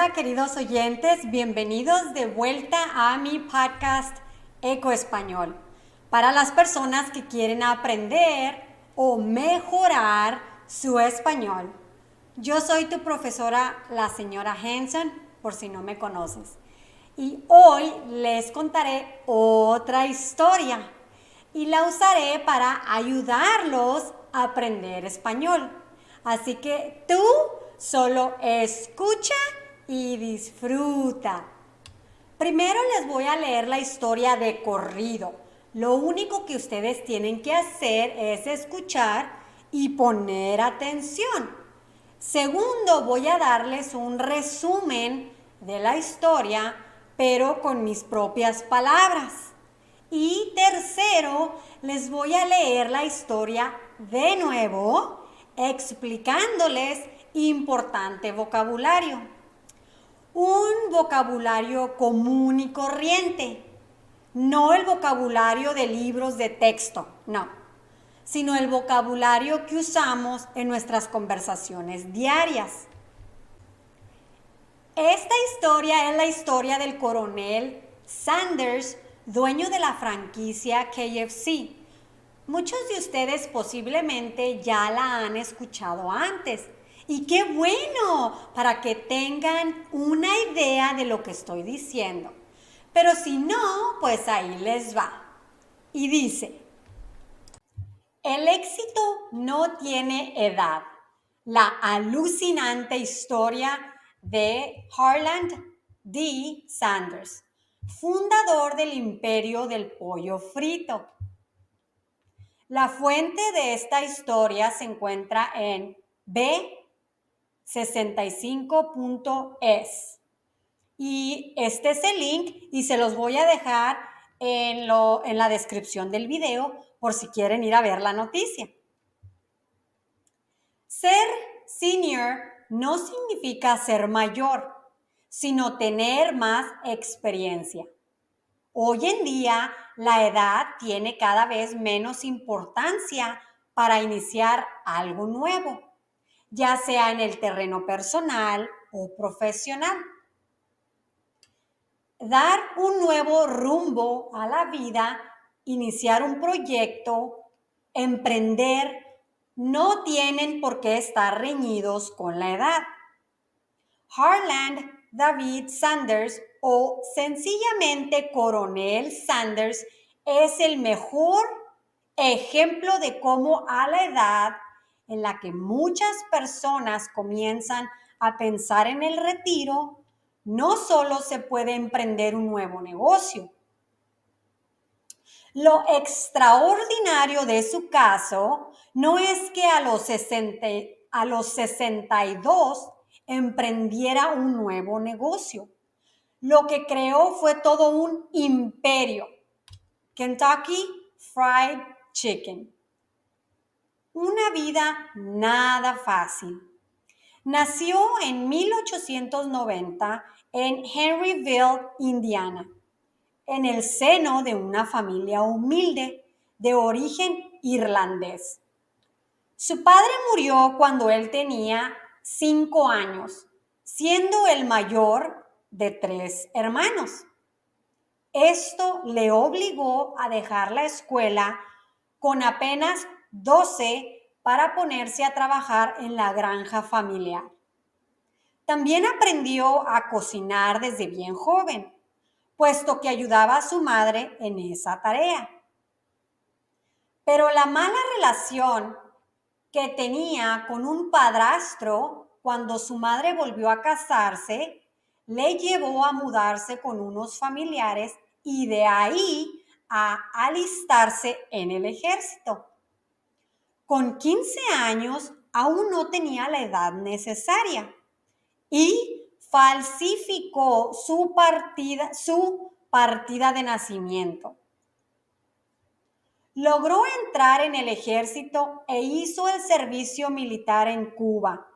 Hola queridos oyentes, bienvenidos de vuelta a mi podcast Eco Español. Para las personas que quieren aprender o mejorar su español. Yo soy tu profesora, la señora Hanson, por si no me conoces. Y hoy les contaré otra historia y la usaré para ayudarlos a aprender español. Así que tú solo escucha y disfruta. Primero les voy a leer la historia de corrido. Lo único que ustedes tienen que hacer es escuchar y poner atención. Segundo, voy a darles un resumen de la historia, pero con mis propias palabras. Y tercero, les voy a leer la historia de nuevo, explicándoles importante vocabulario. Un vocabulario común y corriente, no el vocabulario de libros de texto, no, sino el vocabulario que usamos en nuestras conversaciones diarias. Esta historia es la historia del coronel Sanders, dueño de la franquicia KFC. Muchos de ustedes posiblemente ya la han escuchado antes. Y qué bueno, para que tengan una idea de lo que estoy diciendo. Pero si no, pues ahí les va. Y dice, el éxito no tiene edad. La alucinante historia de Harland D. Sanders, fundador del imperio del pollo frito. La fuente de esta historia se encuentra en b65.es. Y este es el link y se los voy a dejar en la descripción del video por si quieren ir a ver la noticia. Ser senior no significa ser mayor, sino tener más experiencia. Hoy en día, la edad tiene cada vez menos importancia para iniciar algo nuevo, ya sea en el terreno personal o profesional. Dar un nuevo rumbo a la vida, iniciar un proyecto, emprender, no tienen por qué estar reñidos con la edad. Harland David Sanders o sencillamente Coronel Sanders es el mejor ejemplo de cómo a la edad en la que muchas personas comienzan a pensar en el retiro, no solo se puede emprender un nuevo negocio. Lo extraordinario de su caso no es que a los 62 emprendiera un nuevo negocio. Lo que creó fue todo un imperio. Kentucky Fried Chicken. Una vida nada fácil. Nació en 1890 en Henryville, Indiana, en el seno de una familia humilde de origen irlandés. Su padre murió cuando él tenía 5 años, siendo el mayor de 3 hermanos. Esto le obligó a dejar la escuela con apenas 12 para ponerse a trabajar en la granja familiar. También aprendió a cocinar desde bien joven, puesto que ayudaba a su madre en esa tarea. Pero la mala relación que tenía con un padrastro cuando su madre volvió a casarse le llevó a mudarse con unos familiares y de ahí a alistarse en el ejército. Con 15 años aún no tenía la edad necesaria y falsificó su partida de nacimiento. Logró entrar en el ejército e hizo el servicio militar en Cuba,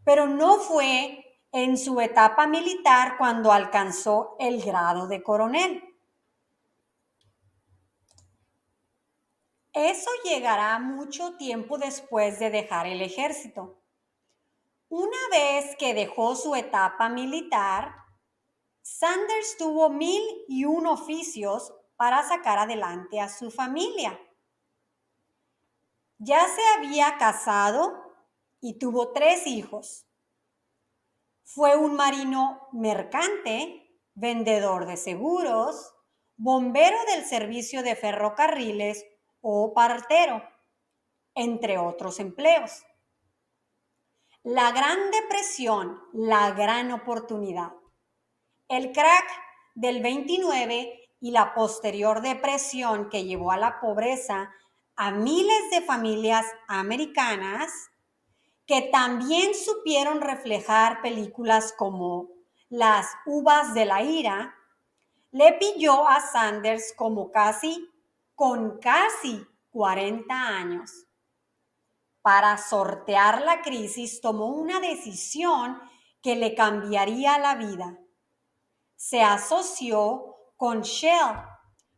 pero no fue en su etapa militar cuando alcanzó el grado de coronel. Eso llegará mucho tiempo después de dejar el ejército. Una vez que dejó su etapa militar, Sanders tuvo 1001 oficios para sacar adelante a su familia. Ya se había casado y tuvo 3 hijos. Fue un marino mercante, vendedor de seguros, bombero del servicio de ferrocarriles o partero, entre otros empleos. La Gran Depresión, la gran oportunidad. El crack del 29 y la posterior depresión que llevó a la pobreza a miles de familias americanas que también supieron reflejar películas como Las uvas de la ira, le pilló a Sanders con casi 40 años. Para sortear la crisis tomó una decisión que le cambiaría la vida. Se asoció con Shell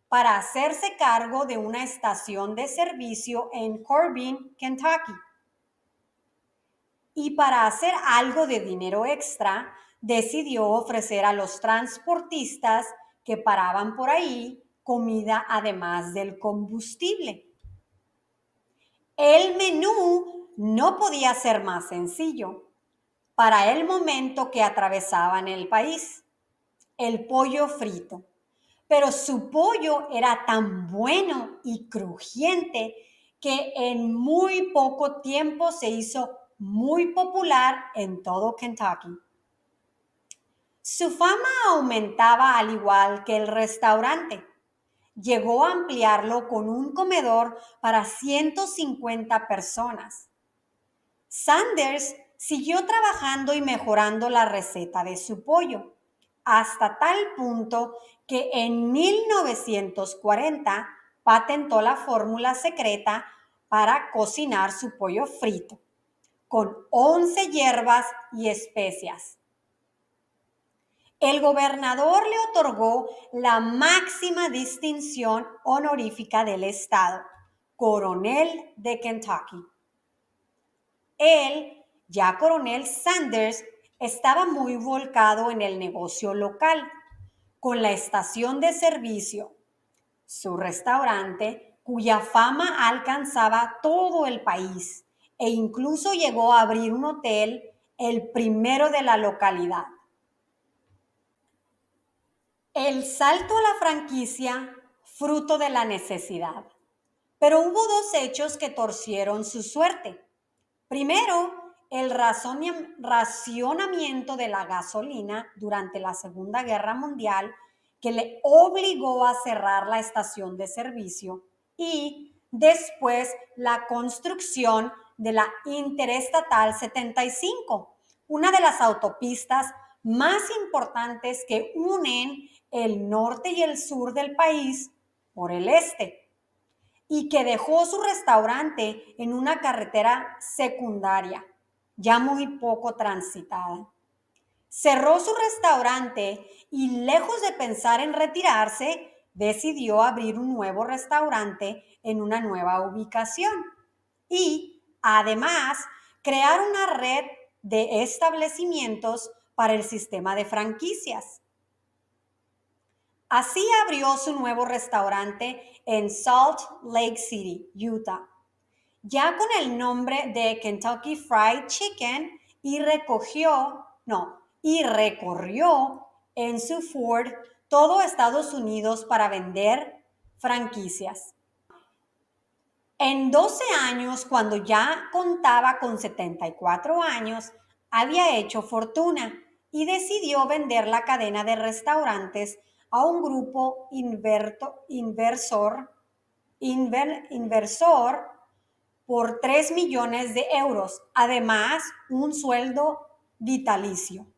para hacerse cargo de una estación de servicio en Corbin, Kentucky. Y para hacer algo de dinero extra, decidió ofrecer a los transportistas que paraban por ahí comida además del combustible. El menú no podía ser más sencillo para el momento que atravesaban el país: el pollo frito. Pero su pollo era tan bueno y crujiente que en muy poco tiempo se hizo muy popular en todo Kentucky. Su fama aumentaba al igual que el restaurante. Llegó a ampliarlo con un comedor para 150 personas. Sanders siguió trabajando y mejorando la receta de su pollo, hasta tal punto que en 1940 patentó la fórmula secreta para cocinar su pollo frito, con 11 hierbas y especias. El gobernador le otorgó la máxima distinción honorífica del estado, coronel de Kentucky. Él, ya coronel Sanders, estaba muy volcado en el negocio local, con la estación de servicio, su restaurante, cuya fama alcanzaba todo el país, e incluso llegó a abrir un hotel, el primero de la localidad. El salto a la franquicia, fruto de la necesidad. Pero hubo 2 hechos que torcieron su suerte. Primero, el racionamiento de la gasolina durante la Segunda Guerra Mundial, que le obligó a cerrar la estación de servicio, y después la construcción de la Interestatal 75, una de las autopistas más importantes que unen el norte y el sur del país por el este, y que dejó su restaurante en una carretera secundaria, ya muy poco transitada. Cerró su restaurante y, lejos de pensar en retirarse, decidió abrir un nuevo restaurante en una nueva ubicación y, además, crear una red de establecimientos para el sistema de franquicias. Así abrió su nuevo restaurante en Salt Lake City, Utah, ya con el nombre de Kentucky Fried Chicken, y recorrió en su Ford todo Estados Unidos para vender franquicias. En 12 años, cuando ya contaba con 74 años, había hecho fortuna y decidió vender la cadena de restaurantes a un grupo inversor por 3 millones de euros, además un sueldo vitalicio.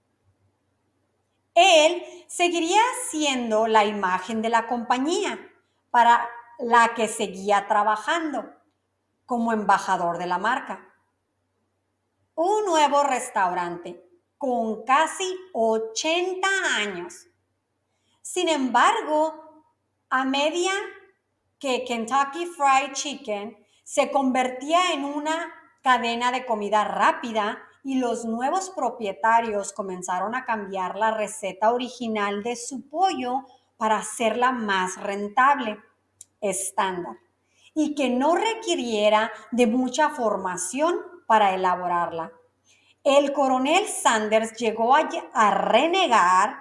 Él seguiría siendo la imagen de la compañía para la que seguía trabajando como embajador de la marca. Un nuevo restaurante con casi 80 años. Sin embargo, a medida que Kentucky Fried Chicken se convertía en una cadena de comida rápida y los nuevos propietarios comenzaron a cambiar la receta original de su pollo para hacerla más rentable, estándar, y que no requiriera de mucha formación para elaborarla. El coronel Sanders llegó a renegar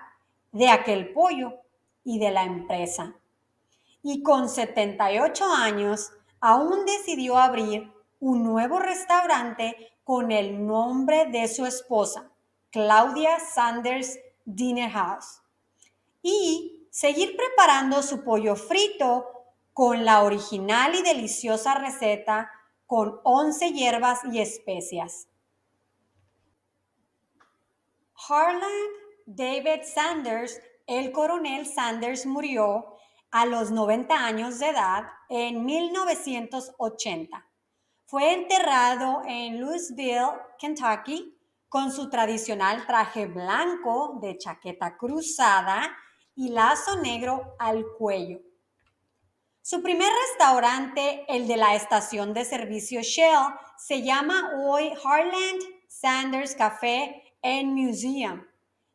de aquel pollo y de la empresa. Y con 78 años aún decidió abrir un nuevo restaurante con el nombre de su esposa, Claudia Sanders Dinner House, y seguir preparando su pollo frito con la original y deliciosa receta con 11 hierbas y especias. Harland David Sanders, el coronel Sanders, murió a los 90 años de edad en 1980. Fue enterrado en Louisville, Kentucky, con su tradicional traje blanco de chaqueta cruzada y lazo negro al cuello. Su primer restaurante, el de la estación de servicio Shell, se llama hoy Harland Sanders Café and Museum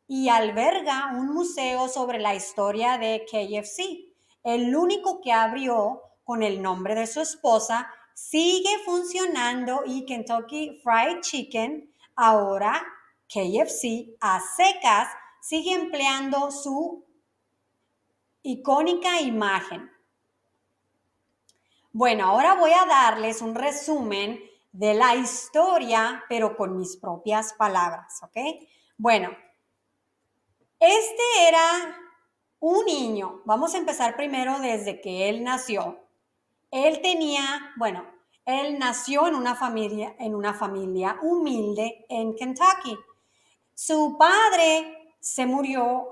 y alberga un museo sobre la historia de KFC. El único que abrió con el nombre de su esposa, sigue funcionando, y Kentucky Fried Chicken, ahora KFC a secas, sigue empleando su icónica imagen. Bueno, ahora voy a darles un resumen de la historia, pero con mis propias palabras, ¿ok? Bueno, este era un niño. Vamos a empezar primero desde que él nació. Él nació en una familia humilde en Kentucky. Su padre se murió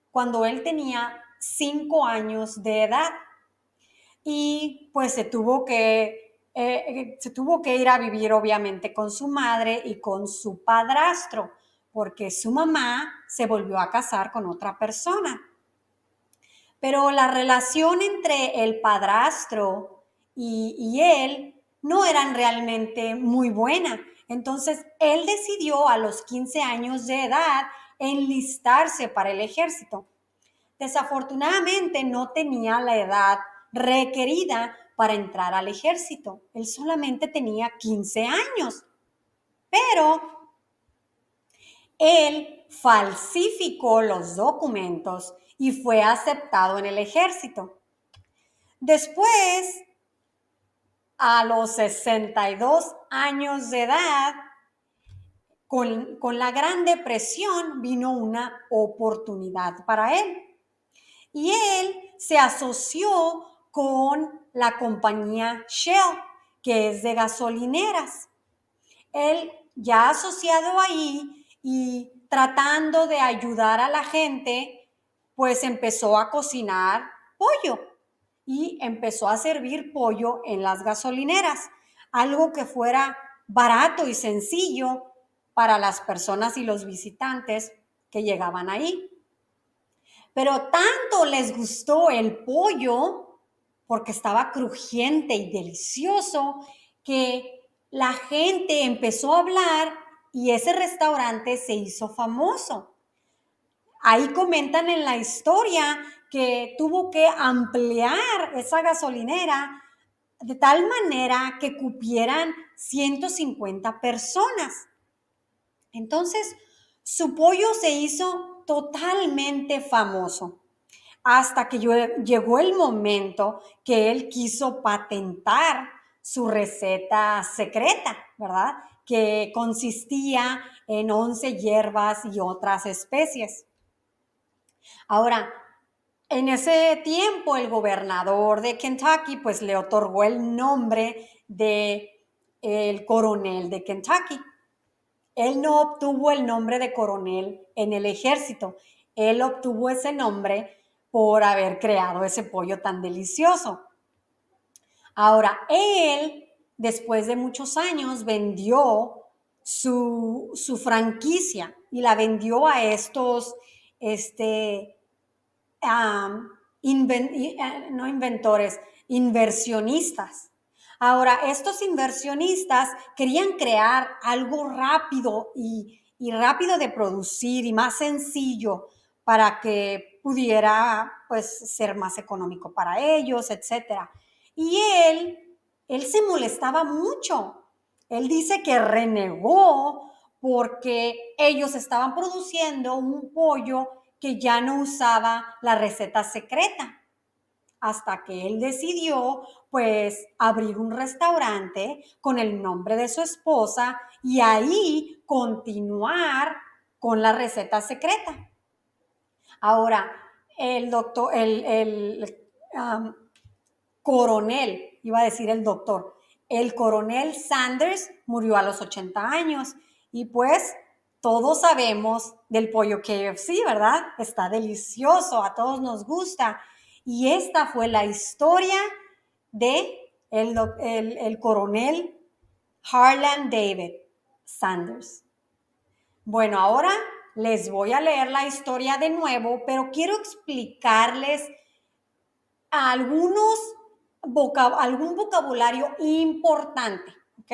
cuando él tenía 5 años de edad. Y pues se tuvo que ir a vivir obviamente con su madre y con su padrastro, porque su mamá se volvió a casar con otra persona. Pero la relación entre el padrastro y él no eran realmente muy buena. Entonces él decidió a los 15 años de edad enlistarse para el ejército. Desafortunadamente no tenía la edad requerida para entrar al ejército. Él solamente tenía 15 años. Pero él falsificó los documentos y fue aceptado en el ejército. Después, a los 62 años de edad, con la Gran Depresión, vino una oportunidad para él. Y él se asoció con la compañía Shell, que es de gasolineras. Él, ya asociado ahí y tratando de ayudar a la gente, pues empezó a cocinar pollo y empezó a servir pollo en las gasolineras, algo que fuera barato y sencillo para las personas y los visitantes que llegaban ahí. Pero tanto les gustó el pollo, porque estaba crujiente y delicioso, que la gente empezó a hablar y ese restaurante se hizo famoso. Ahí comentan en la historia que tuvo que ampliar esa gasolinera de tal manera que cupieran 150 personas. Entonces, su pollo se hizo totalmente famoso hasta que llegó el momento que él quiso patentar su receta secreta, ¿verdad? Que consistía en 11 hierbas y otras especies. Ahora, en ese tiempo el gobernador de Kentucky pues le otorgó el nombre de el coronel de Kentucky. Él no obtuvo el nombre de coronel en el ejército. Él obtuvo ese nombre por haber creado ese pollo tan delicioso. Ahora, él, después de muchos años, vendió su franquicia y la vendió a estos, no inventores, inversionistas. Ahora, estos inversionistas querían crear algo rápido y rápido de producir y más sencillo para que pudiera pues ser más económico para ellos, etcétera. Y él se molestaba mucho. Él dice que renegó porque ellos estaban produciendo un pollo que ya no usaba la receta secreta, hasta que él decidió pues abrir un restaurante con el nombre de su esposa y ahí continuar con la receta secreta. Ahora, el doctor, coronel, iba a decir el doctor, el coronel Sanders murió a los 80 años y pues todos sabemos del pollo KFC, ¿verdad? Está delicioso, a todos nos gusta. Y esta fue la historia de el coronel Harlan David Sanders. Bueno, ahora les voy a leer la historia de nuevo, pero quiero explicarles algunos algún vocabulario importante, ¿ok?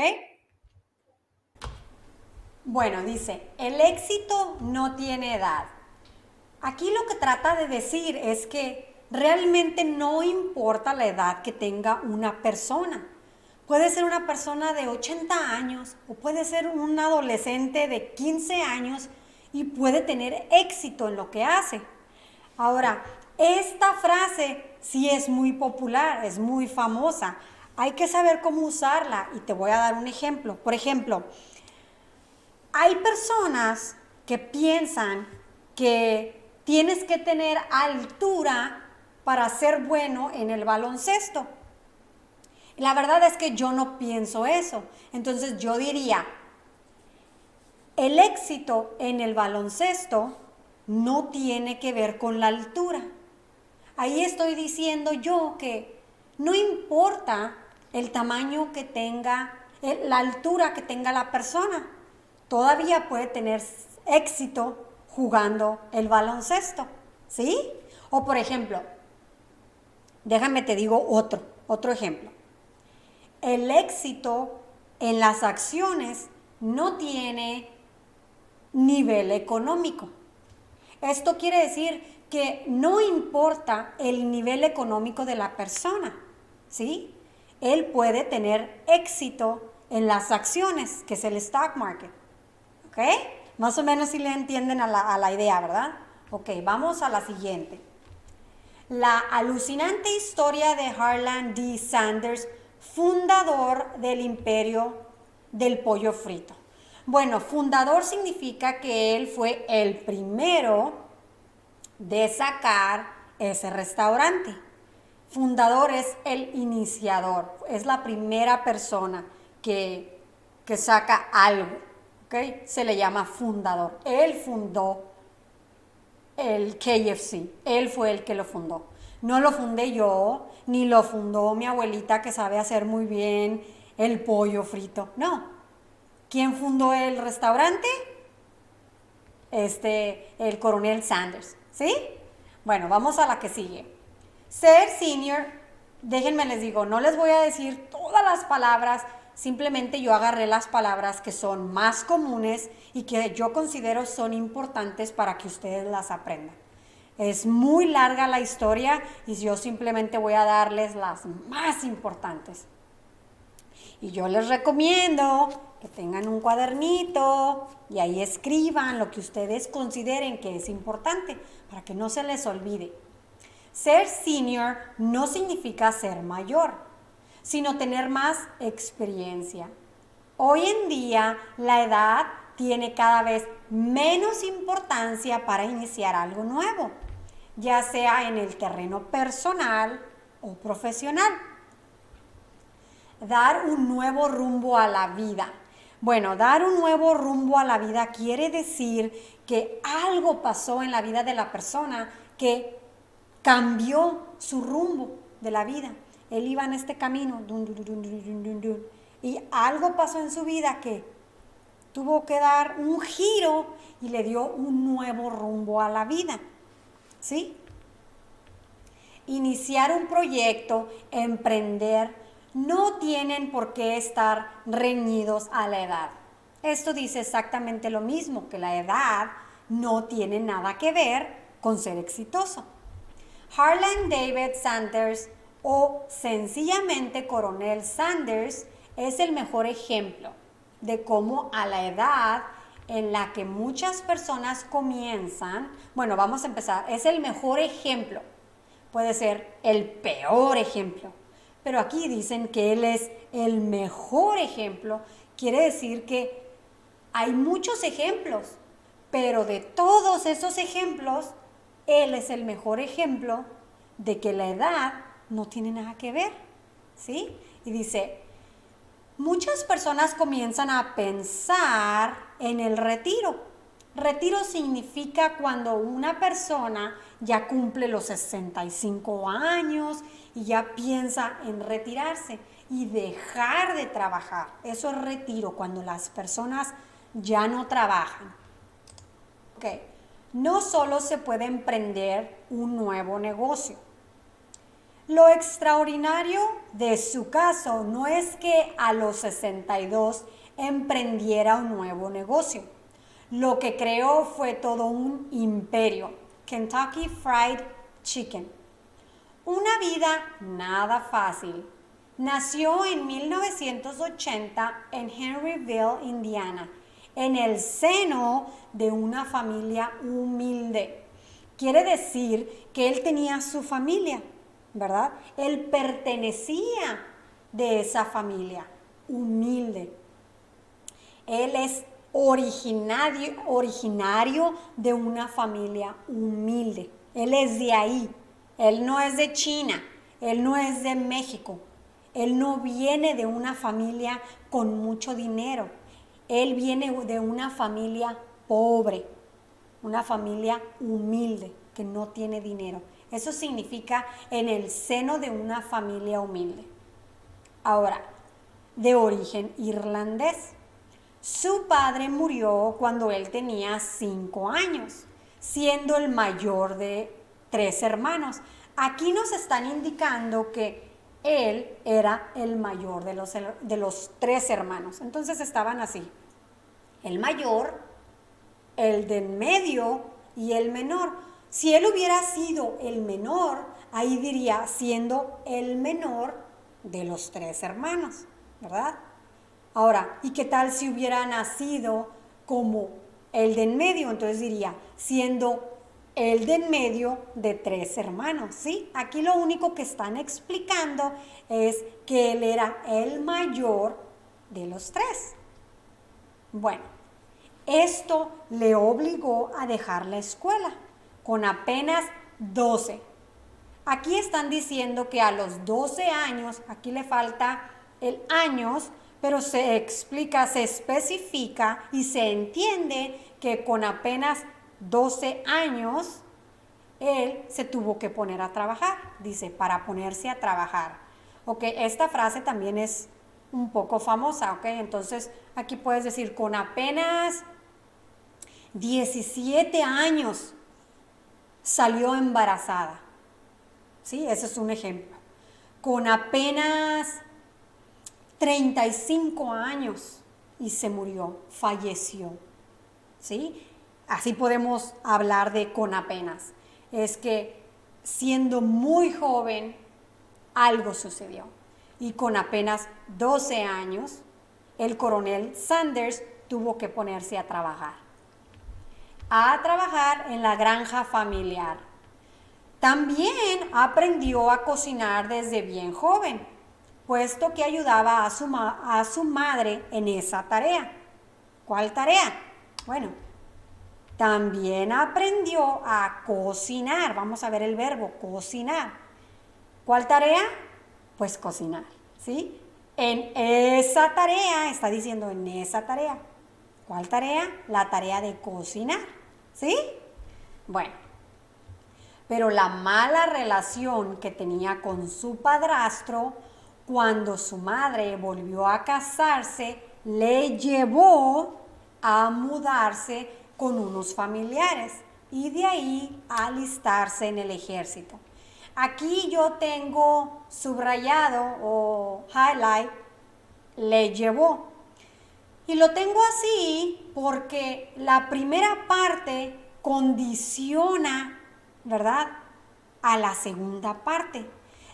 Bueno, dice, el éxito no tiene edad. Aquí lo que trata de decir es que realmente no importa la edad que tenga una persona. Puede ser una persona de 80 años o puede ser un adolescente de 15 años y puede tener éxito en lo que hace. Ahora, esta frase sí es muy popular, es muy famosa. Hay que saber cómo usarla y te voy a dar un ejemplo. Por ejemplo, hay personas que piensan que tienes que tener altura para ser bueno en el baloncesto. La verdad es que yo no pienso eso. Entonces yo diría, el éxito en el baloncesto no tiene que ver con la altura. Ahí estoy diciendo yo que no importa el tamaño que tenga, la altura que tenga la persona, todavía puede tener éxito jugando el baloncesto, ¿sí? O por ejemplo, déjame te digo otro ejemplo. El éxito en las acciones no tiene nivel económico. Esto quiere decir que no importa el nivel económico de la persona, ¿sí? Él puede tener éxito en las acciones, que es el stock market, ¿ok? Más o menos si le entienden a la idea, ¿verdad? Ok, vamos a la siguiente. La alucinante historia de Harlan D. Sanders, fundador del imperio del pollo frito. Bueno, fundador significa que él fue el primero de sacar ese restaurante. Fundador es el iniciador, es la primera persona que saca algo, ¿ok? Se le llama fundador. Él fundó el KFC, él fue el que lo fundó. No lo fundé yo, ni lo fundó mi abuelita que sabe hacer muy bien el pollo frito, no. ¿Quién fundó el restaurante? El coronel Sanders, ¿sí? Bueno, vamos a la que sigue. Ser senior, déjenme les digo, no les voy a decir todas las palabras, simplemente yo agarré las palabras que son más comunes y que yo considero son importantes para que ustedes las aprendan. Es muy larga la historia y yo simplemente voy a darles las más importantes. Y yo les recomiendo que tengan un cuadernito y ahí escriban lo que ustedes consideren que es importante para que no se les olvide. Ser senior no significa ser mayor, sino tener más experiencia. Hoy en día la edad tiene cada vez menos importancia para iniciar algo nuevo, ya sea en el terreno personal o profesional. Dar un nuevo rumbo a la vida. Bueno, dar un nuevo rumbo a la vida quiere decir que algo pasó en la vida de la persona que cambió su rumbo de la vida. Él iba en este camino y algo pasó en su vida que tuvo que dar un giro y le dio un nuevo rumbo a la vida. ¿Sí? Iniciar un proyecto, emprender, no tienen por qué estar reñidos a la edad. Esto dice exactamente lo mismo, que la edad no tiene nada que ver con ser exitoso. Harlan David Sanders o sencillamente Coronel Sanders es el mejor ejemplo de cómo a la edad en la que muchas personas comienzan, bueno, vamos a empezar, es el mejor ejemplo, puede ser el peor ejemplo, pero aquí dicen que él es el mejor ejemplo, quiere decir que hay muchos ejemplos, pero de todos esos ejemplos, él es el mejor ejemplo de que la edad no tiene nada que ver, ¿sí? Y dice, muchas personas comienzan a pensar en el retiro. Retiro significa cuando una persona ya cumple los 65 años y ya piensa en retirarse y dejar de trabajar. Eso es retiro, cuando las personas ya no trabajan. Ok, no solo se puede emprender un nuevo negocio. Lo extraordinario de su caso no es que a los 62 emprendiera un nuevo negocio. Lo que creó fue todo un imperio, Kentucky Fried Chicken. Una vida nada fácil. Nació en 1980 en Henryville, Indiana, en el seno de una familia humilde. Quiere decir que él tenía su familia, ¿verdad? Él pertenecía de esa familia humilde. Él es originario de una familia humilde. Él es de ahí. Él no es de China. Él no es de México. Él no viene de una familia con mucho dinero. Él viene de una familia pobre, una familia humilde que no tiene dinero. Eso significa en el seno de una familia humilde. Ahora, de origen irlandés. Su padre murió cuando él tenía 5 años, siendo el mayor de 3 hermanos. Aquí nos están indicando que él era el mayor de los 3 hermanos. Entonces estaban así: el mayor, el del medio y el menor. Si él hubiera sido el menor, ahí diría siendo el menor de los 3 hermanos, ¿verdad? Ahora, ¿y qué tal si hubiera nacido como el de en medio? Entonces diría, siendo el de en medio de 3 hermanos, ¿sí? Aquí lo único que están explicando es que él era el mayor de los 3. Bueno, esto le obligó a dejar la escuela con apenas 12. Aquí están diciendo que a los 12 años, aquí le falta el años, pero se explica, se especifica y se entiende que con apenas 12 años él se tuvo que poner a trabajar, dice, para ponerse a trabajar. Ok, esta frase también es un poco famosa, ok, entonces aquí puedes decir con apenas 17 años salió embarazada, ¿sí? Ese es un ejemplo. Con apenas 35 años y se murió, falleció, ¿sí? Así podemos hablar de con apenas. Es que siendo muy joven algo sucedió y con apenas 12 años el coronel Sanders tuvo que ponerse a trabajar en la granja familiar. También aprendió a cocinar desde bien joven, puesto que ayudaba a su madre en esa tarea. ¿Cuál tarea? Bueno, también aprendió a cocinar. Vamos a ver el verbo cocinar. ¿Cuál tarea? Pues cocinar, ¿sí? En esa tarea, está diciendo en esa tarea. ¿Cuál tarea? La tarea de cocinar, ¿sí? Bueno, pero la mala relación que tenía con su padrastro, cuando su madre volvió a casarse, le llevó a mudarse con unos familiares y de ahí a alistarse en el ejército. Aquí yo tengo subrayado o highlight, le llevó. Y lo tengo así porque la primera parte condiciona, ¿verdad?, a la segunda parte.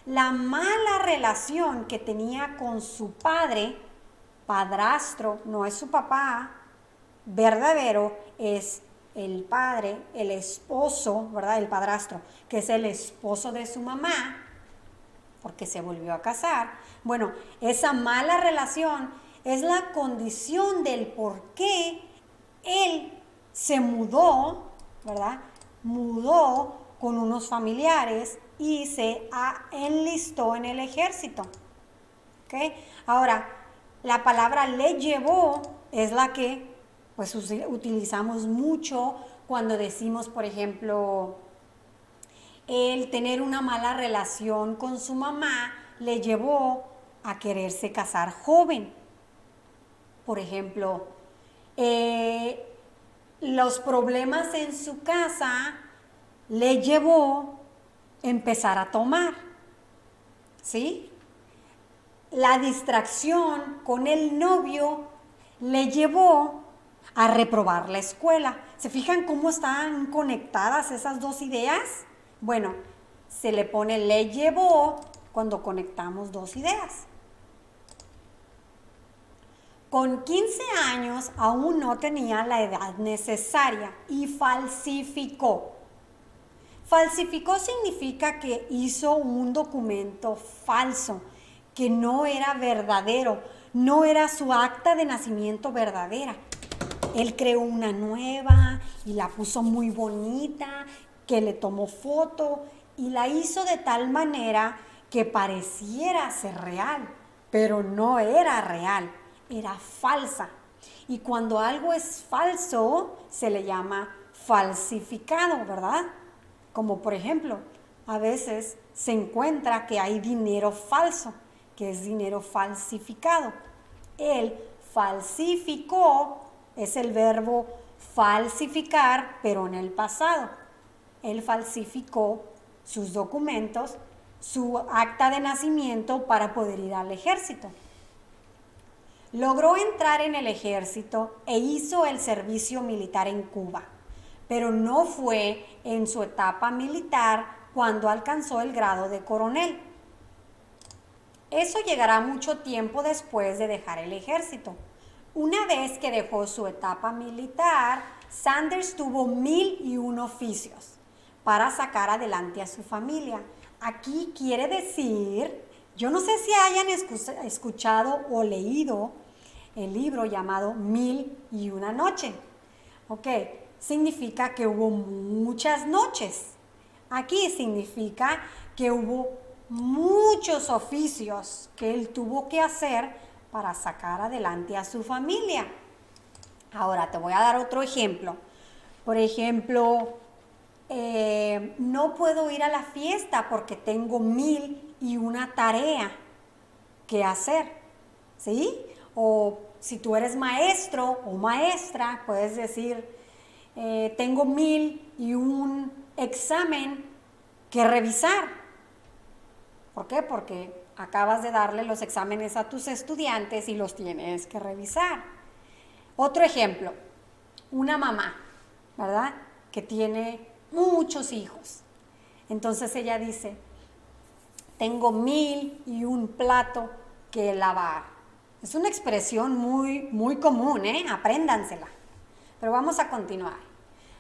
La mala relación que tenía con su padre, padrastro, no es su papá verdadero, es el padre, el esposo, ¿verdad?, el padrastro, que es el esposo de su mamá, porque se volvió a casar. Bueno, esa mala relación es la condición del por qué él se mudó, ¿verdad? Mudó con unos familiares y se enlistó en el ejército. ¿Ok? Ahora, la palabra le llevó es la que pues utilizamos mucho cuando decimos, por ejemplo, el tener una mala relación con su mamá le llevó a quererse casar joven. Por ejemplo, los problemas en su casa le llevó a empezar a tomar. ¿Sí? La distracción con el novio le llevó a reprobar la escuela. ¿Se fijan cómo están conectadas esas dos ideas? Bueno, se le pone le llevó cuando conectamos dos ideas. Con 15 años aún no tenía la edad necesaria y falsificó. Falsificó significa que hizo un documento falso, que no era verdadero, no era su acta de nacimiento verdadera. Él creó una nueva y la puso muy bonita, que le tomó foto y la hizo de tal manera que pareciera ser real, pero no era real, era falsa. Y cuando algo es falso, se le llama falsificado, ¿verdad? Como por ejemplo, a veces se encuentra que hay dinero falso, que es dinero falsificado. Él falsificó, es el verbo falsificar, pero en el pasado. Él falsificó sus documentos, su acta de nacimiento para poder ir al ejército. Logró entrar en el ejército e hizo el servicio militar en Cuba, pero no fue en su etapa militar cuando alcanzó el grado de coronel. Eso llegará mucho tiempo después de dejar el ejército. Una vez que dejó su etapa militar, Sanders tuvo 1001 oficios para sacar adelante a su familia. Aquí quiere decir, yo no sé si hayan escuchado o leído el libro llamado 1001 noche. Ok, significa que hubo muchas noches. Aquí significa que hubo muchos oficios que él tuvo que hacer para sacar adelante a su familia. Ahora te voy a dar otro ejemplo. Por ejemplo, no puedo ir a la fiesta porque tengo 1001 tarea que hacer, ¿sí? O si tú eres maestro o maestra, puedes decir, tengo 1001 examen que revisar. ¿Por qué? Porque acabas de darle los exámenes a tus estudiantes y los tienes que revisar. Otro ejemplo, una mamá, ¿verdad?, que tiene muchos hijos. Entonces ella dice, tengo 1001 plato que lavar. Es una expresión muy común, apréndansela. Pero vamos a continuar.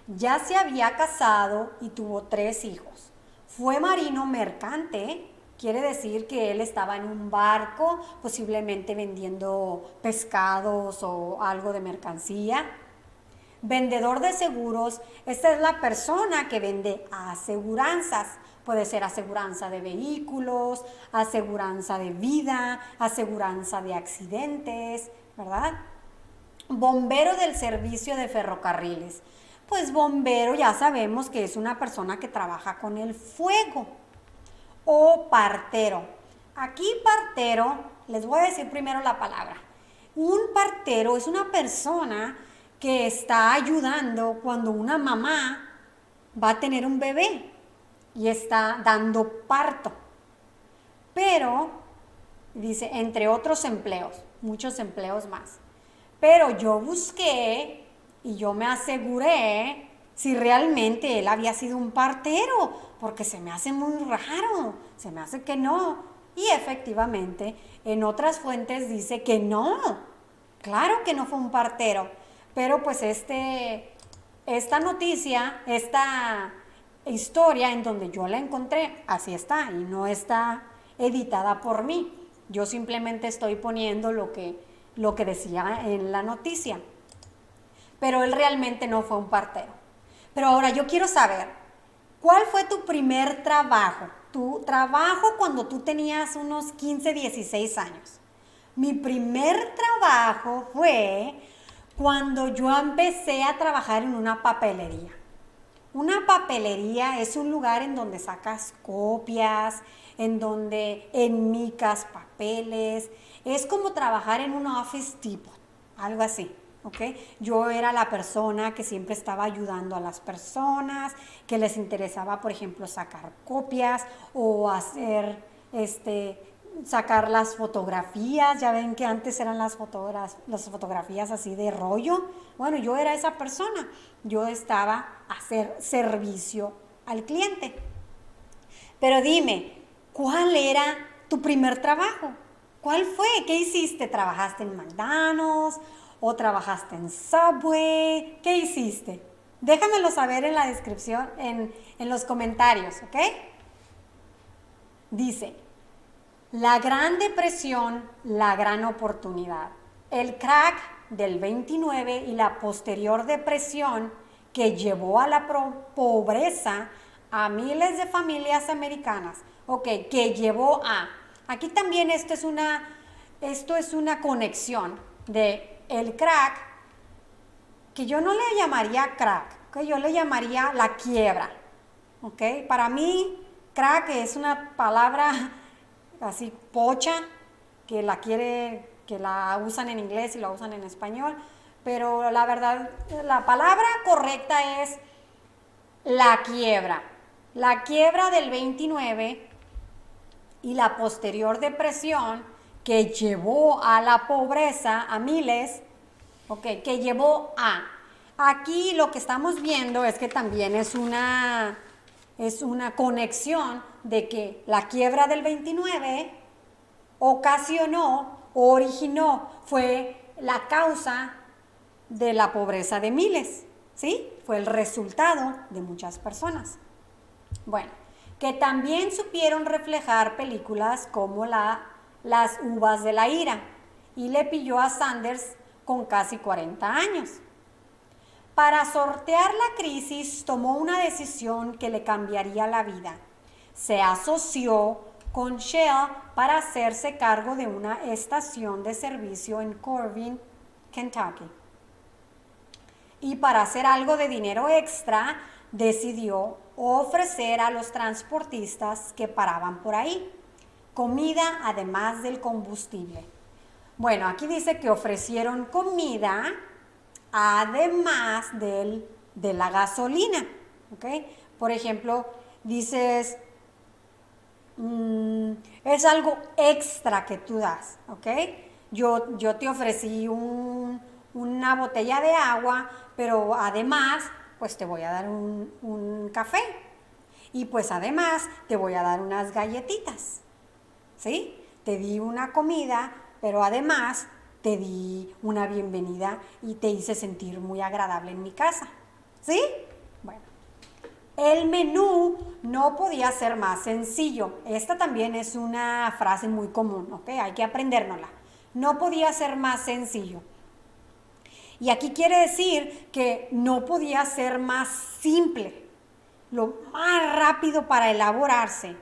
Ya se había casado y tuvo 3 hijos. Fue marino mercante, quiere decir que él estaba en un barco, posiblemente vendiendo pescados o algo de mercancía. Vendedor de seguros, esta es la persona que vende aseguranzas. Puede ser aseguranza de vehículos, aseguranza de vida, aseguranza de accidentes, ¿verdad? Bombero del servicio de ferrocarriles. Pues bombero ya sabemos que es una persona que trabaja con el fuego. O partero. Aquí partero, les voy a decir primero la palabra. Un partero es una persona que está ayudando cuando una mamá va a tener un bebé. y está dando parto. Pero, dice, entre otros empleos, muchos empleos más. Pero yo busqué y yo me aseguré si realmente él había sido un partero, porque se me hace muy raro, se me hace que no. Y efectivamente, en otras fuentes dice que no, claro que no fue un partero, pero pues esta noticia, esta historia en donde yo la encontré, así está, y no está editada por mí. Yo simplemente estoy poniendo lo que decía en la noticia. Pero él realmente no fue un partero. Pero ahora yo quiero saber, ¿cuál fue tu primer trabajo? Tu trabajo cuando tú tenías unos 15, 16 años. Mi primer trabajo fue cuando yo empecé a trabajar en una papelería. Una papelería es un lugar en donde sacas copias, en donde enmicas papeles. Es como trabajar en un office depot, algo así. ¿Okay? Yo era la persona que siempre estaba ayudando a las personas, que les interesaba, por ejemplo, sacar copias o hacer, sacar las fotografías. Ya ven que antes eran las fotografías así de rollo. Bueno, yo era esa persona. Yo estaba a hacer servicio al cliente. Pero dime, ¿cuál era tu primer trabajo? ¿Cuál fue? ¿Qué hiciste? ¿Trabajaste en McDonald's? ¿O trabajaste en Subway? ¿Qué hiciste? Déjamelo saber en la descripción, en los comentarios, ¿ok? Dice, la Gran Depresión, la gran oportunidad. El crack del 29 y la posterior depresión que llevó a la pobreza a miles de familias americanas. Ok, que llevó a... Aquí también esto es una conexión de el crack, que yo no le llamaría crack, que yo le llamaría la quiebra. ¿Ok? Para mí, crack es una palabra así pocha, que la usan en inglés y la usan en español, pero la verdad, la palabra correcta es la quiebra. La quiebra del 29 y la posterior depresión que llevó a la pobreza a miles, okay, que llevó a... Aquí lo que estamos viendo es que también es una conexión de que la quiebra del 29 ocasionó, originó, fue la causa de la pobreza de miles, ¿sí? Fue el resultado de muchas personas. Bueno, que también supieron reflejar películas como Las uvas de la ira, y le pilló a Sanders con casi 40 años. Para sortear la crisis, tomó una decisión que le cambiaría la vida. Se asoció con Shell para hacerse cargo de una estación de servicio en Corbin, Kentucky. Y para hacer algo de dinero extra, decidió ofrecer a los transportistas que paraban por ahí comida además del combustible. Bueno, aquí dice que ofrecieron comida además de la gasolina. ¿Okay? Por ejemplo, dices, es algo extra que tú das. ¿Okay? Yo te ofrecí una botella de agua, pero además, pues te voy a dar un café. Y pues además te voy a dar unas galletitas. ¿Sí? Te di una comida, pero además te di una bienvenida y te hice sentir muy agradable en mi casa. ¿Sí? Bueno, el menú no podía ser más sencillo. Esta también es una frase muy común, ¿ok? Hay que aprendérnosla. No podía ser más sencillo. Y aquí quiere decir que no podía ser más simple, lo más rápido para elaborarse,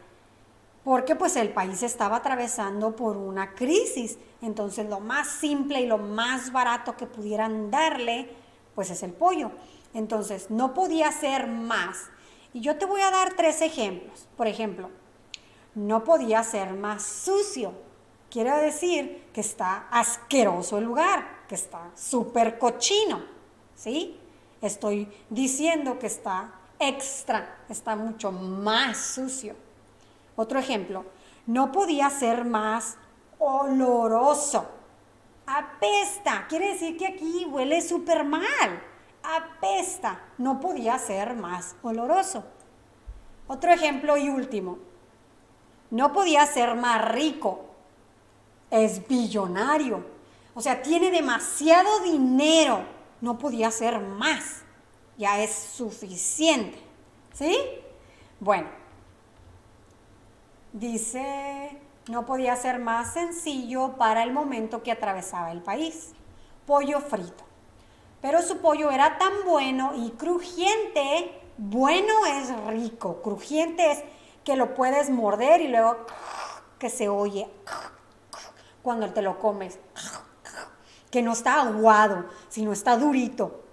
porque pues el país estaba atravesando por una crisis. Entonces lo más simple y lo más barato que pudieran darle, pues es el pollo. Entonces no podía ser más. Y yo te voy a dar 3 ejemplos. Por ejemplo, no podía ser más sucio. Quiere decir que está asqueroso el lugar, que está súper cochino, ¿sí? Estoy diciendo que está extra, está mucho más sucio. Otro ejemplo, no podía ser más oloroso. Apesta, quiere decir que aquí huele súper mal. Apesta, no podía ser más oloroso. Otro ejemplo y último, no podía ser más rico. Es billonario. O sea, tiene demasiado dinero. No podía ser más. Ya es suficiente. ¿Sí? Bueno, dice, no podía ser más sencillo para el momento que atravesaba el país. Pollo frito. Pero su pollo era tan bueno y crujiente. Bueno es rico. Crujiente es que lo puedes morder y luego que se oye cuando te lo comes. Que no está aguado, sino está durito.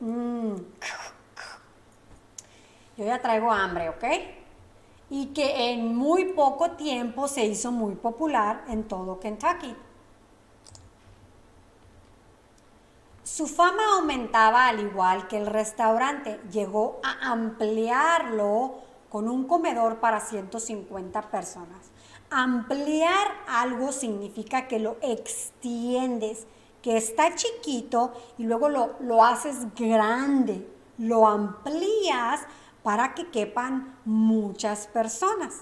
Yo ya traigo hambre, ¿ok? Y que en muy poco tiempo se hizo muy popular en todo Kentucky. Su fama aumentaba al igual que el restaurante. Llegó a ampliarlo con un comedor para 150 personas. Ampliar algo significa que lo extiendes, que está chiquito y luego lo haces grande, lo amplías para que quepan muchas personas.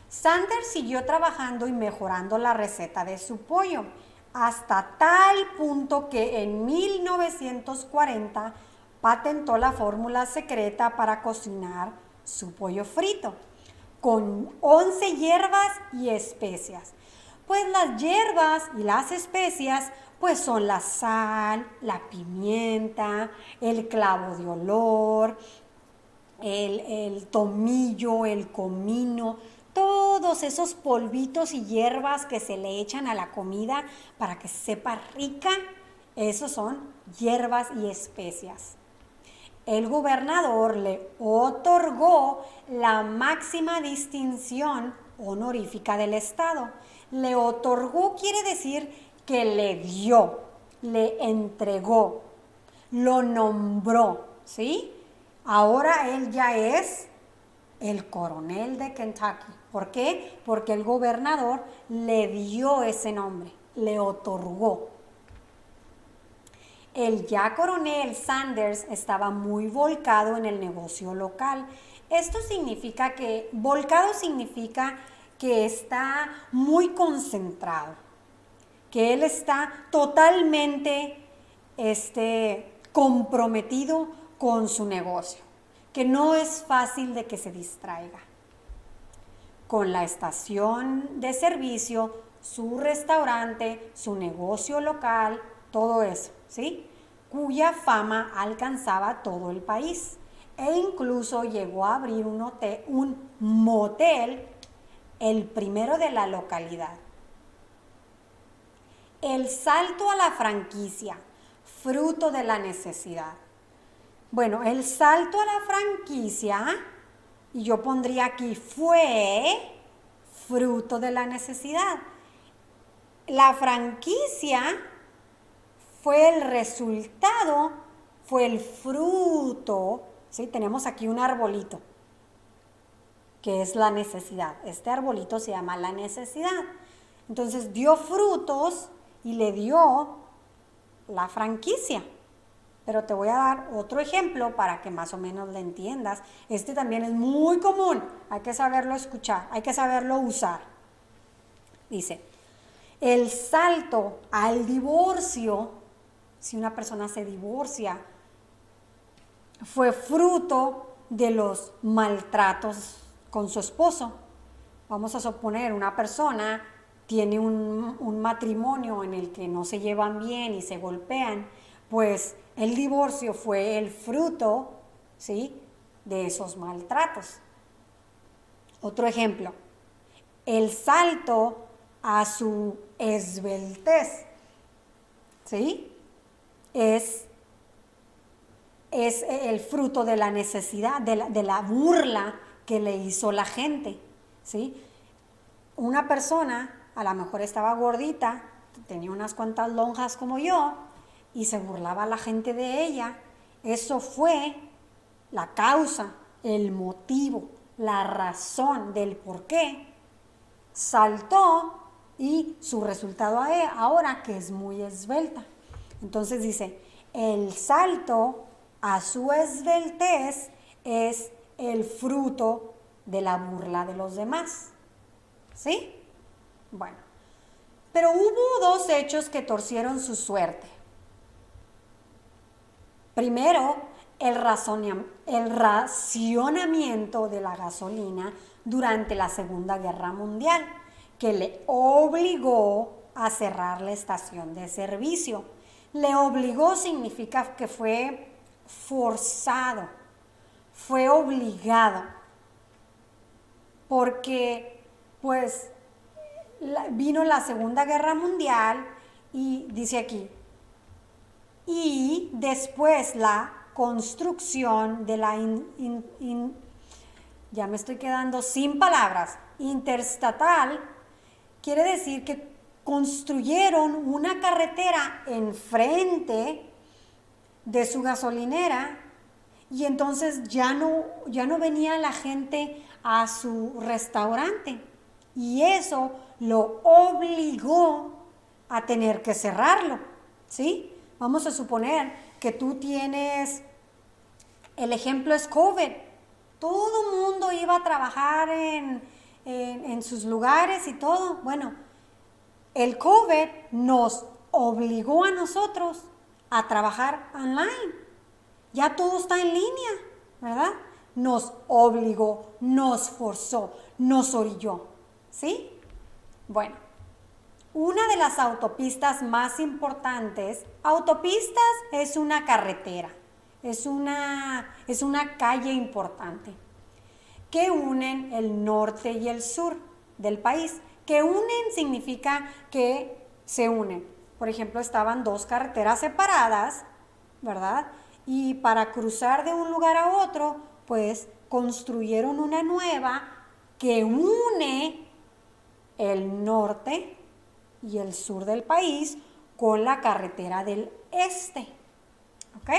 Sanders siguió trabajando y mejorando la receta de su pollo, hasta tal punto que en 1940 patentó la fórmula secreta para cocinar su pollo frito, con 11 hierbas y especias. Pues las hierbas y las especias pues son la sal, la pimienta, el clavo de olor, el tomillo, el comino, todos esos polvitos y hierbas que se le echan a la comida para que sepa rica, esos son hierbas y especias. El gobernador le otorgó la máxima distinción honorífica del estado. Le otorgó quiere decir que le dio, le entregó, lo nombró, ¿sí? Ahora él ya es el coronel de Kentucky. ¿Por qué? Porque el gobernador le dio ese nombre, le otorgó. El ya coronel Sanders estaba muy volcado en el negocio local. Esto significa que, volcado significa que está muy concentrado, que él está totalmente comprometido con su negocio, que no es fácil de que se distraiga. Con la estación de servicio, su restaurante, su negocio local, todo eso, ¿sí? Cuya fama alcanzaba todo el país. E incluso llegó a abrir un motel, el primero de la localidad. El salto a la franquicia, fruto de la necesidad. Bueno, el salto a la franquicia, y yo pondría aquí, fue fruto de la necesidad. La franquicia fue el resultado, fue el fruto, ¿sí? Tenemos aquí un arbolito, que es la necesidad. Este arbolito se llama la necesidad. Entonces dio frutos y le dio la franquicia. Pero te voy a dar otro ejemplo para que más o menos le entiendas. Este también es muy común, hay que saberlo escuchar, hay que saberlo usar. Dice, el salto al divorcio, si una persona se divorcia, fue fruto de los maltratos con su esposo. Vamos a suponer, una persona tiene un matrimonio en el que no se llevan bien y se golpean, pues el divorcio fue el fruto, ¿sí?, de esos maltratos. Otro ejemplo, el salto a su esbeltez, ¿sí?, es el fruto de la necesidad, de la burla que le hizo la gente, ¿sí? Una persona a lo mejor estaba gordita, tenía unas cuantas lonjas como yo, y se burlaba la gente de ella. Eso fue la causa, el motivo, la razón del por qué, saltó y su resultado ahora que es muy esbelta. Entonces dice, el salto a su esbeltez es el fruto de la burla de los demás. ¿Sí? Bueno, pero hubo dos hechos que torcieron su suerte. Primero, el racionamiento de la gasolina durante la Segunda Guerra Mundial, que le obligó a cerrar la estación de servicio. Le obligó significa que fue forzado, fue obligado, porque pues vino la Segunda Guerra Mundial y dice aquí, y después la construcción de la ya me estoy quedando sin palabras, interestatal, quiere decir que construyeron una carretera enfrente de su gasolinera y entonces ya no venía la gente a su restaurante y eso lo obligó a tener que cerrarlo, ¿sí? Vamos a suponer que tú tienes, el ejemplo es COVID, todo el mundo iba a trabajar en sus lugares y todo. Bueno, el COVID nos obligó a nosotros a trabajar online. Ya todo está en línea, ¿verdad? Nos obligó, nos forzó, nos orilló, ¿sí? Bueno, una de las autopistas más importantes, autopistas es una carretera, es una calle importante que unen el norte y el sur del país. Que unen significa que se unen. Por ejemplo, estaban dos carreteras separadas, ¿verdad? Y para cruzar de un lugar a otro, pues construyeron una nueva que une el norte y el sur del país con la carretera del este. ¿Ok?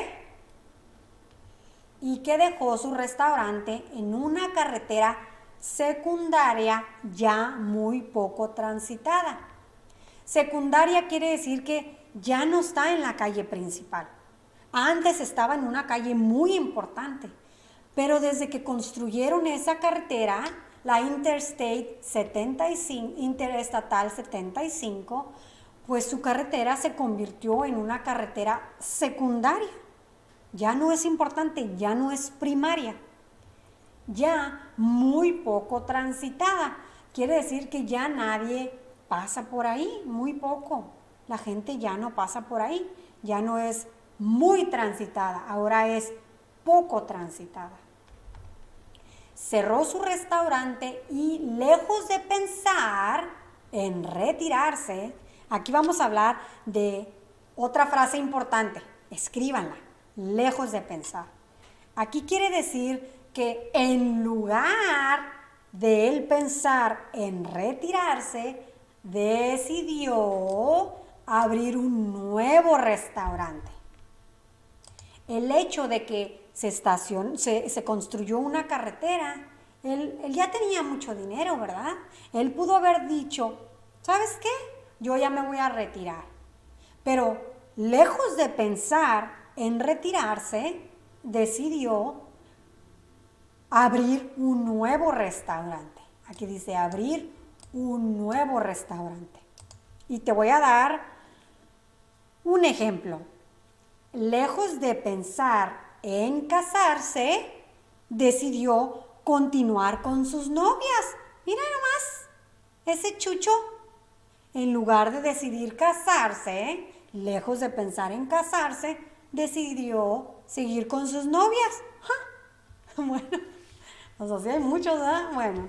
Y que dejó su restaurante en una carretera secundaria ya muy poco transitada. Secundaria quiere decir que ya no está en la calle principal. Antes estaba en una calle muy importante, pero desde que construyeron esa carretera, la Interestatal 75, pues su carretera se convirtió en una carretera secundaria. Ya no es importante, ya no es primaria. Ya muy poco transitada. Quiere decir que ya nadie pasa por ahí, muy poco. La gente ya no pasa por ahí, ya no es muy transitada, ahora es poco transitada. Cerró su restaurante y lejos de pensar en retirarse, aquí vamos a hablar de otra frase importante, escríbanla, lejos de pensar. Aquí quiere decir que en lugar de él pensar en retirarse, decidió abrir un nuevo restaurante. El hecho de que se construyó una carretera, él ya tenía mucho dinero, ¿verdad? Él pudo haber dicho, ¿sabes qué? Yo ya me voy a retirar. Pero lejos de pensar en retirarse, decidió abrir un nuevo restaurante. Aquí dice abrir un nuevo restaurante. Y te voy a dar un ejemplo. Lejos de pensar en casarse, decidió continuar con sus novias. Mira nomás, ese chucho, en lugar de decidir casarse, lejos de pensar en casarse, decidió seguir con sus novias. ¡Ja! Bueno, pues así hay muchos, ¿verdad? Bueno,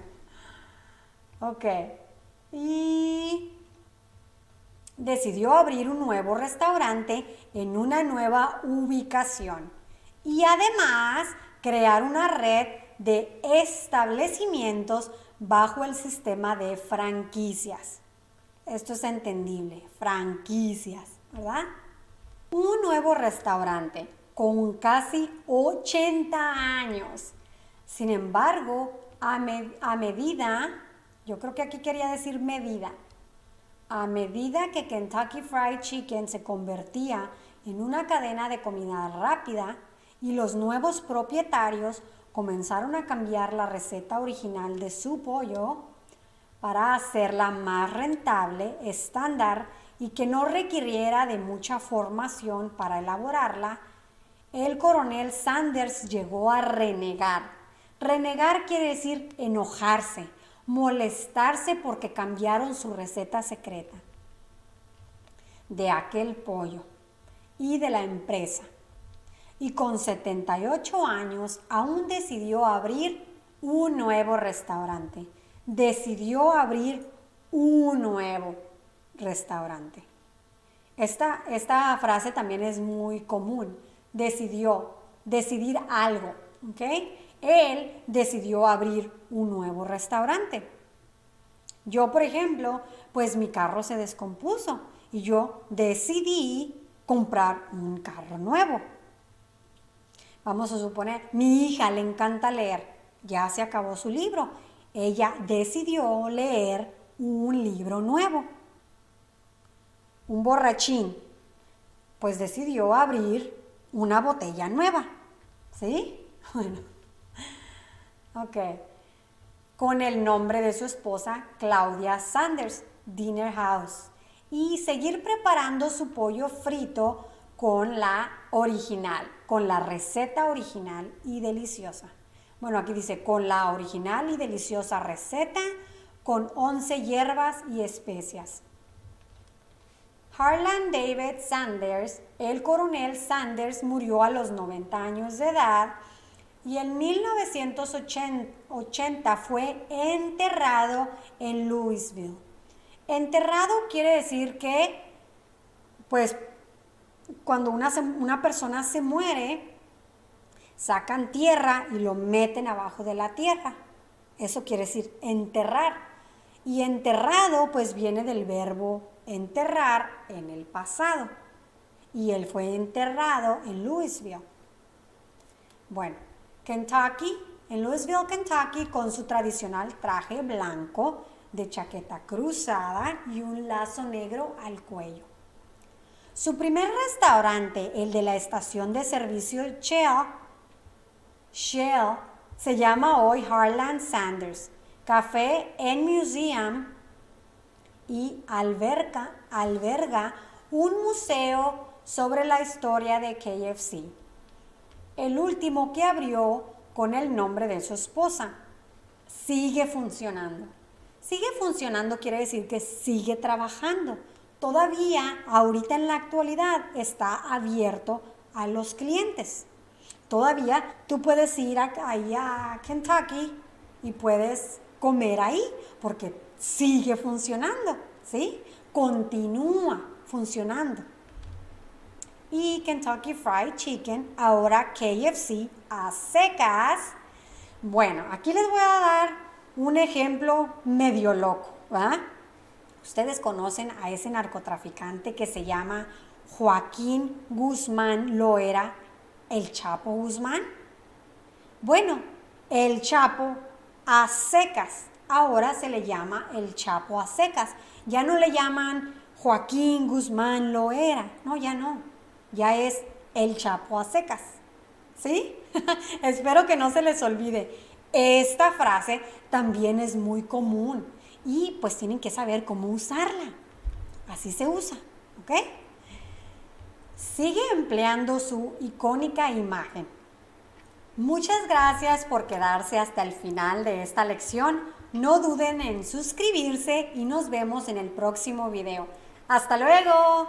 ok. Y decidió abrir un nuevo restaurante en una nueva ubicación y además crear una red de establecimientos bajo el sistema de franquicias. Esto es entendible, franquicias, ¿verdad? Un nuevo restaurante con casi 80 años. Sin embargo, a medida, yo creo que aquí quería decir medida, a medida que Kentucky Fried Chicken se convertía en una cadena de comida rápida y los nuevos propietarios comenzaron a cambiar la receta original de su pollo para hacerla más rentable, estándar y que no requiriera de mucha formación para elaborarla, el coronel Sanders llegó a renegar. Renegar quiere decir enojarse, molestarse porque cambiaron su receta secreta de aquel pollo y de la empresa. Y con 78 años aún decidió abrir un nuevo restaurante. Decidió abrir un nuevo restaurante. Esta frase también es muy común. Decidir algo, ¿ok? Él decidió abrir un nuevo restaurante. Yo, por ejemplo, pues mi carro se descompuso y yo decidí comprar un carro nuevo. Vamos a suponer, mi hija le encanta leer, ya se acabó su libro. Ella decidió leer un libro nuevo. Un borrachín, pues decidió abrir una botella nueva. ¿Sí? Bueno, ok. Con el nombre de su esposa, Claudia Sanders, Dinner House. Y seguir preparando su pollo frito con la original, con la receta original y deliciosa. Bueno, aquí dice, con la original y deliciosa receta, con 11 hierbas y especias. Harlan David Sanders, el coronel Sanders, murió a los 90 años de edad y en 1980 fue enterrado en Louisville. Enterrado quiere decir que, pues, cuando una persona se muere, sacan tierra y lo meten abajo de la tierra. Eso quiere decir enterrar. Y enterrado, pues, viene del verbo enterrar en el pasado. Y él fue enterrado en Louisville. Bueno, Kentucky, en Louisville, Kentucky, con su tradicional traje blanco de chaqueta cruzada y un lazo negro al cuello. Su primer restaurante, el de la estación de servicio Shell, se llama hoy Harlan Sanders Café and Museum y alberga un museo sobre la historia de KFC. El último que abrió con el nombre de su esposa. Sigue funcionando. Sigue funcionando quiere decir que sigue trabajando. Todavía, ahorita en la actualidad, está abierto a los clientes. Todavía tú puedes ir ahí a Kentucky y puedes comer ahí porque sigue funcionando, ¿sí? Continúa funcionando. Y Kentucky Fried Chicken, ahora KFC a secas. Bueno, aquí les voy a dar un ejemplo medio loco, ¿verdad? Ustedes conocen a ese narcotraficante que se llama Joaquín Guzmán Loera, el Chapo Guzmán. Bueno, el Chapo a secas, ahora se le llama el Chapo a secas. Ya no le llaman Joaquín Guzmán Loera, no, ya no, ya es el Chapo a secas, ¿sí? Espero que no se les olvide. Esta frase también es muy común y pues tienen que saber cómo usarla. Así se usa, ¿ok? Sigue empleando su icónica imagen. Muchas gracias por quedarse hasta el final de esta lección. No duden en suscribirse y nos vemos en el próximo video. ¡Hasta luego!